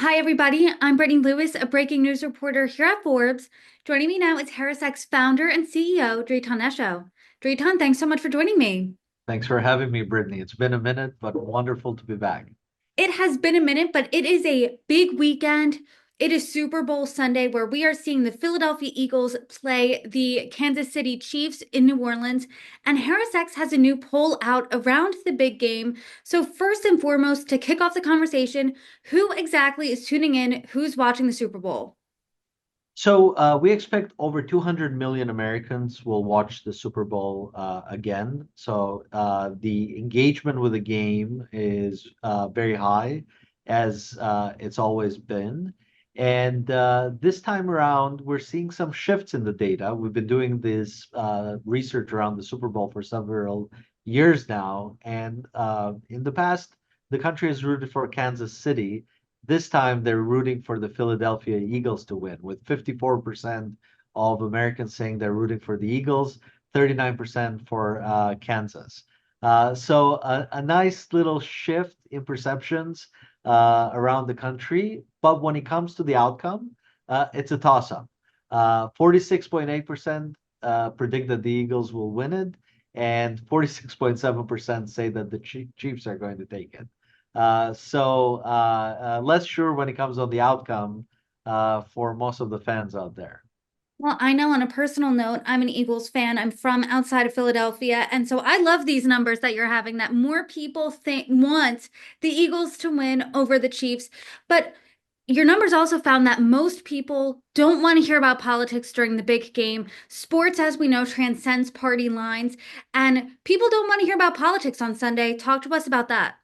Hi, everybody. I'm Brittany Lewis, a breaking news reporter here at Forbes. Joining me now is HarrisX founder and CEO, Dritan Nesho. Dritan, thanks so much for joining me. Thanks for having me, Brittany. It's been a minute, but wonderful to be back. It has been a minute, but it is a big weekend. It is Super Bowl Sunday, where we are seeing the Philadelphia Eagles play the Kansas City Chiefs in New Orleans. And HarrisX has a new poll out around the big game. So, first and foremost, to kick off the conversation, who exactly is tuning in? Who's watching the Super Bowl? We expect over 200 million Americans will watch the Super Bowl again. The engagement with the game is very high, as it's always been. And this time around, we're seeing some shifts in the data. We've been doing this research around the Super Bowl for several years now. And in the past, the country has rooted for Kansas City. This time they're rooting for the Philadelphia Eagles to win, with 54% of Americans saying they're rooting for the Eagles, 39% for Kansas. A nice little shift in perceptions around the country. But when it comes to the outcome, it's a toss-up. 46.8% predict that the Eagles will win it, and 46.7% say that the Chiefs are going to take it. Less sure when it comes on the outcome for most of the fans out there. Well, I know on a personal note, I'm an Eagles fan. I'm from outside of Philadelphia. And so I love these numbers that you're having, that more people think want the Eagles to win over the Chiefs. But your numbers also found that most people don't want to hear about politics during the big game. Sports, as we know, transcends party lines, and people don't want to hear about politics on Sunday. Talk to us about that.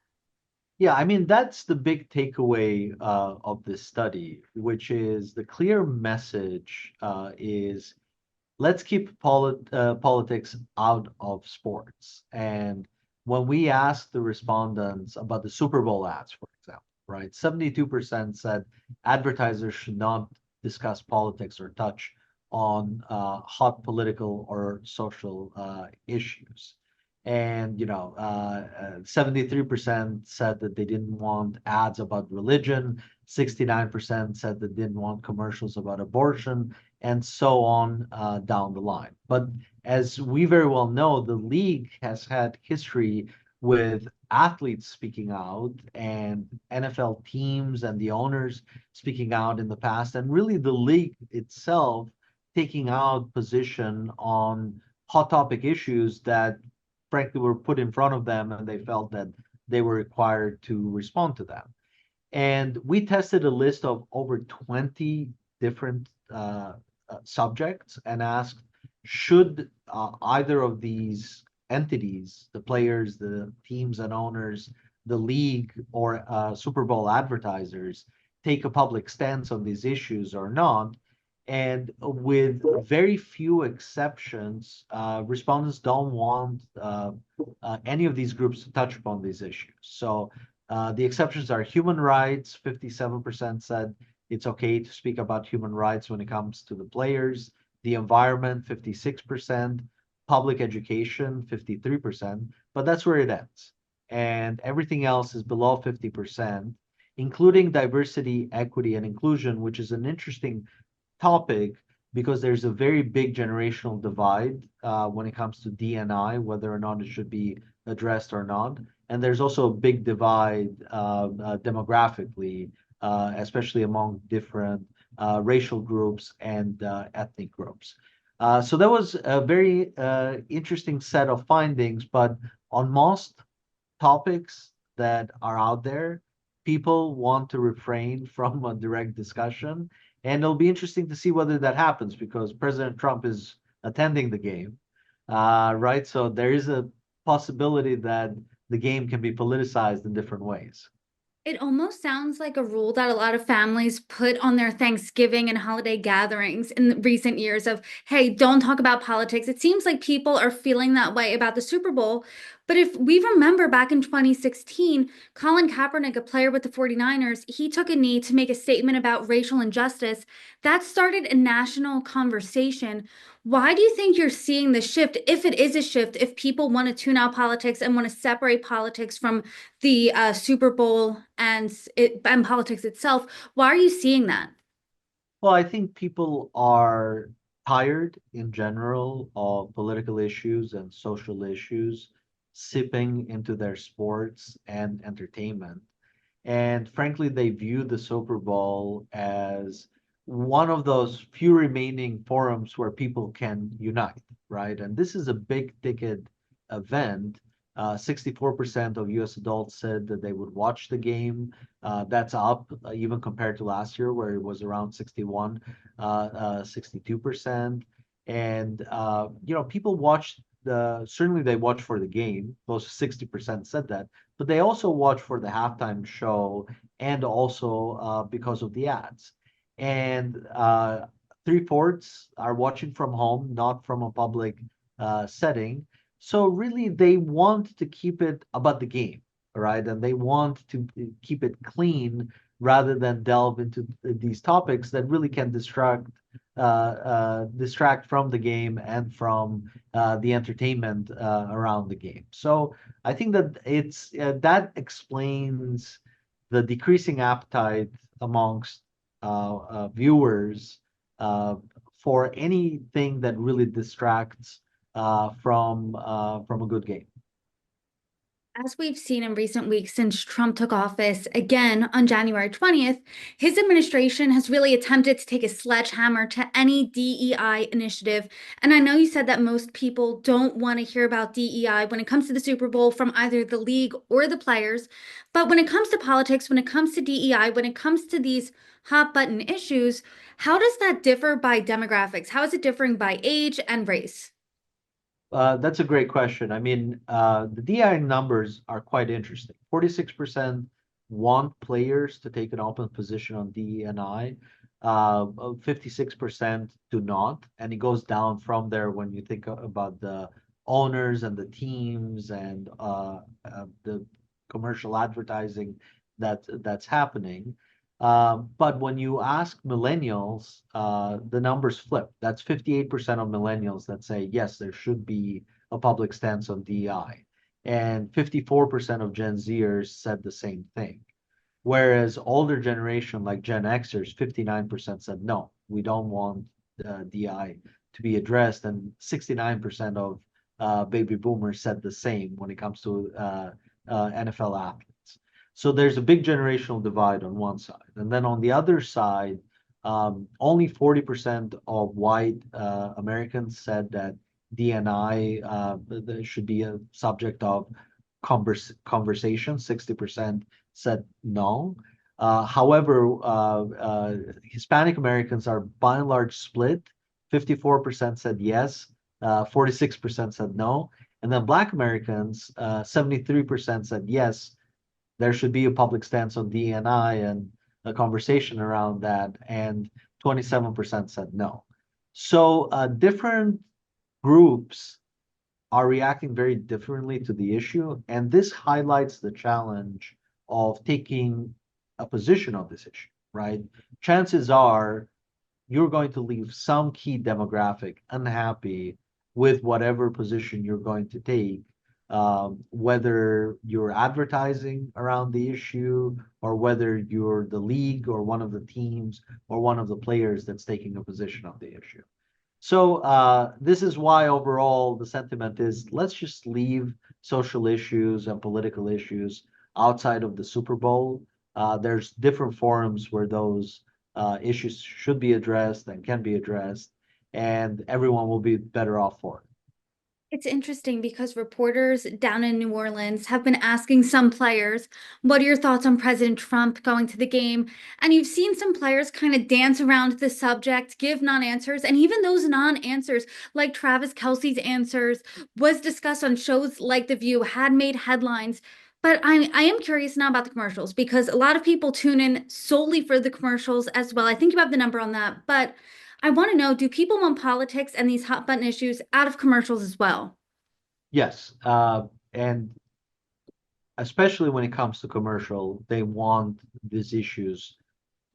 Yeah, I mean, that's the big takeaway of this study, which is the clear message is let's keep politics out of sports. And when we asked the respondents about the Super Bowl ads, for example, right, 72% said advertisers should not discuss politics or touch on hot political or social issues. And 73% said that they didn't want ads about religion. 69% said that they didn't want commercials about abortion, and so on down the line. But as we very well know, the league has had history with athletes speaking out and NFL teams and the owners speaking out in the past, and really the league itself taking out position on hot topic issues that frankly were put in front of them and they felt that they were required to respond to them. And we tested a list of over 20 different subjects and asked, should either of these entities, the players, the teams and owners, the league, or Super Bowl advertisers, take a public stance on these issues or not? And with very few exceptions, respondents don't want any of these groups to touch upon these issues. The exceptions are human rights. 57% said it's okay to speak about human rights when it comes to the players. The environment, 56%. Public education, 53%. But that's where it ends. And everything else is below 50%, including diversity, equity, and inclusion, which is an interesting topic because there's a very big generational divide when it comes to D&I, whether or not it should be addressed or not. And there's also a big divide demographically, especially among different racial groups and ethnic groups. So that was a very interesting set of findings, but on most topics that are out there, people want to refrain from a direct discussion. And it'll be interesting to see whether that happens because President Trump is attending the game, right? So there is a possibility that the game can be politicized in different ways. It almost sounds like a rule that a lot of families put on their Thanksgiving and holiday gatherings in recent years of, hey, don't talk about politics. It seems like people are feeling that way about the Super Bowl. But if we remember back in 2016, Colin Kaepernick, a player with the 49ers, he took a knee to make a statement about racial injustice. That started a national conversation. Why do you think you're seeing the shift, if it is a shift, if people want to tune out politics and want to separate politics from the Super Bowl and politics itself? Why are you seeing that? Well, I think people are tired in general of political issues and social issues sipping into their sports and entertainment. And frankly, they view the Super Bowl as one of those few remaining forums where people can unite, right? And this is a big ticket event. 64% of US adults said that they would watch the game. That's up even compared to last year, where it was around 62%. And, people watch certainly they watch for the game. Close to 60% said that, but they also watch for the halftime show and also because of the ads. And three-fourths are watching from home, not from a public setting. So really, they want to keep it about the game, right? And they want to keep it clean rather than delve into these topics that really can distract from the game and from the entertainment around the game. So I think that that explains the decreasing appetite amongst viewers uh, for anything that really distracts from a good game. As we've seen in recent weeks since Trump took office again on January 20th, his administration has really attempted to take a sledgehammer to any DEI initiative. And I know you said that most people don't want to hear about DEI when it comes to the Super Bowl from either the league or the players. But when it comes to politics, when it comes to DEI, when it comes to these hot button issues, how does that differ by demographics? How is it differing by age and race? That's a great question. I mean, the DI numbers are quite interesting. 46% want players to take an open position on DE&I. 56% do not, and it goes down from there when you think about the owners and the teams and the commercial advertising that's happening. But when you ask millennials, the numbers flip. That's 58% of millennials that say, yes, there should be a public stance on DEI. And 54% of Gen Zers said the same thing. Whereas older generation like Gen Xers, 59% said, no, we don't want DEI to be addressed. And 69% of baby boomers said the same when it comes to NFL athletes. So there's a big generational divide on one side. And then on the other side, only 40% of white Americans said that DNI should be a subject of conversation. 60% said no. However, Hispanic Americans are by and large split. 54% said yes, 46% said no. And then Black Americans, 73% said yes, there should be a public stance on DNI and a conversation around that, and 27% said no. So different groups are reacting very differently to the issue, and this highlights the challenge of taking a position on this issue, right? Chances are you're going to leave some key demographic unhappy with whatever position you're going to take, whether you're advertising around the issue or whether you're the league or one of the teams or one of the players that's taking a position on the issue. So this is why overall the sentiment is let's just leave social issues and political issues outside of the Super Bowl. There's different forums where those issues should be addressed and can be addressed, and everyone will be better off for it. It's interesting because reporters down in New Orleans have been asking some players, what are your thoughts on President Trump going to the game? And you've seen some players kind of dance around the subject, give non-answers, and even those non-answers, like Travis Kelce's answers, was discussed on shows like The View, had made headlines. But I am curious now about the commercials because a lot of people tune in solely for the commercials as well. I think you have the number on that, but I want to know, do people want politics and these hot button issues out of commercials as well? Yes, and especially when it comes to commercial, they want these issues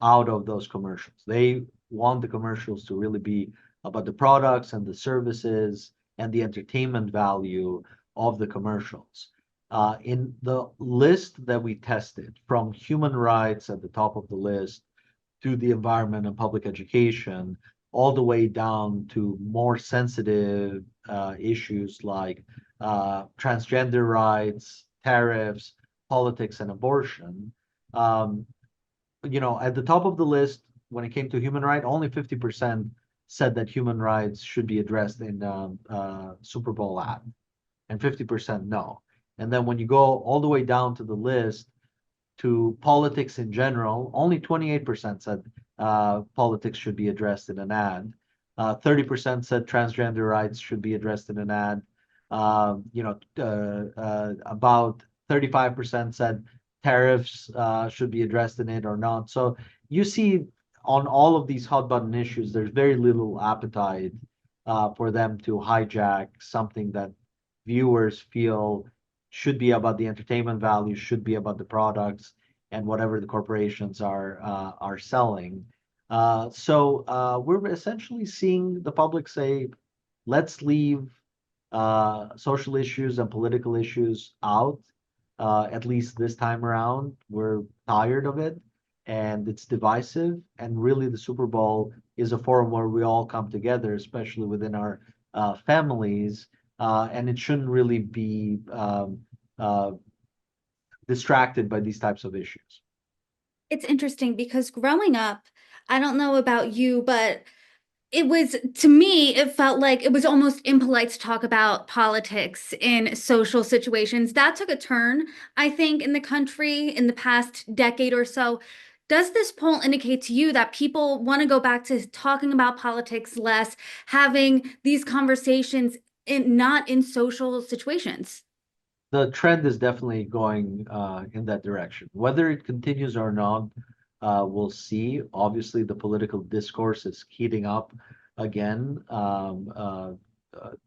out of those commercials. They want the commercials to really be about the products and the services and the entertainment value of the commercials. In the list that we tested, from human rights at the top of the list to the environment and public education, all the way down to more sensitive issues like transgender rights, tariffs, politics, and abortion. Um, at the top of the list, when it came to human rights, only 50% said that human rights should be addressed in Super Bowl ad, and 50% no. And then when you go all the way down to the list to politics in general, only 28% said politics should be addressed in an ad. 30% said transgender rights should be addressed in an ad. About 35% said tariffs should be addressed in it or not. So you see on all of these hot button issues, there's very little appetite for them to hijack something that viewers feel should be about the entertainment value, should be about the products and whatever the corporations are selling. We're essentially seeing the public say, let's leave social issues and political issues out. At least this time around, we're tired of it, and it's divisive. And really, the Super Bowl is a forum where we all come together, especially within our families, and it shouldn't really be uh, distracted by these types of issues. It's interesting because growing up, I don't know about you, but it was, to me, it felt like it was almost impolite to talk about politics in social situations. That took a turn, I think, in the country in the past decade or so. Does this poll indicate to you that people want to go back to talking about politics less, having these conversations not in social situations? The trend is definitely going in that direction. Whether it continues or not, we'll see. Obviously, the political discourse is heating up again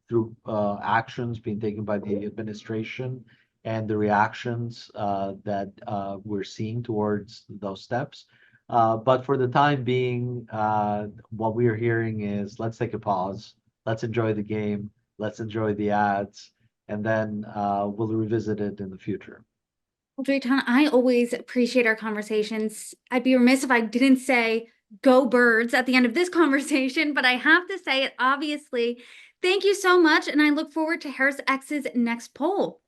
through actions being taken by the administration and the reactions that we're seeing towards those steps. But for the time being, what we are hearing is let's take a pause, let's enjoy the game, let's enjoy the ads, and then we'll revisit it in the future. Well, Dritan, I always appreciate our conversations. I'd be remiss if I didn't say go birds at the end of this conversation, but I have to say it obviously. Thank you so much, and I look forward to HarrisX's next poll.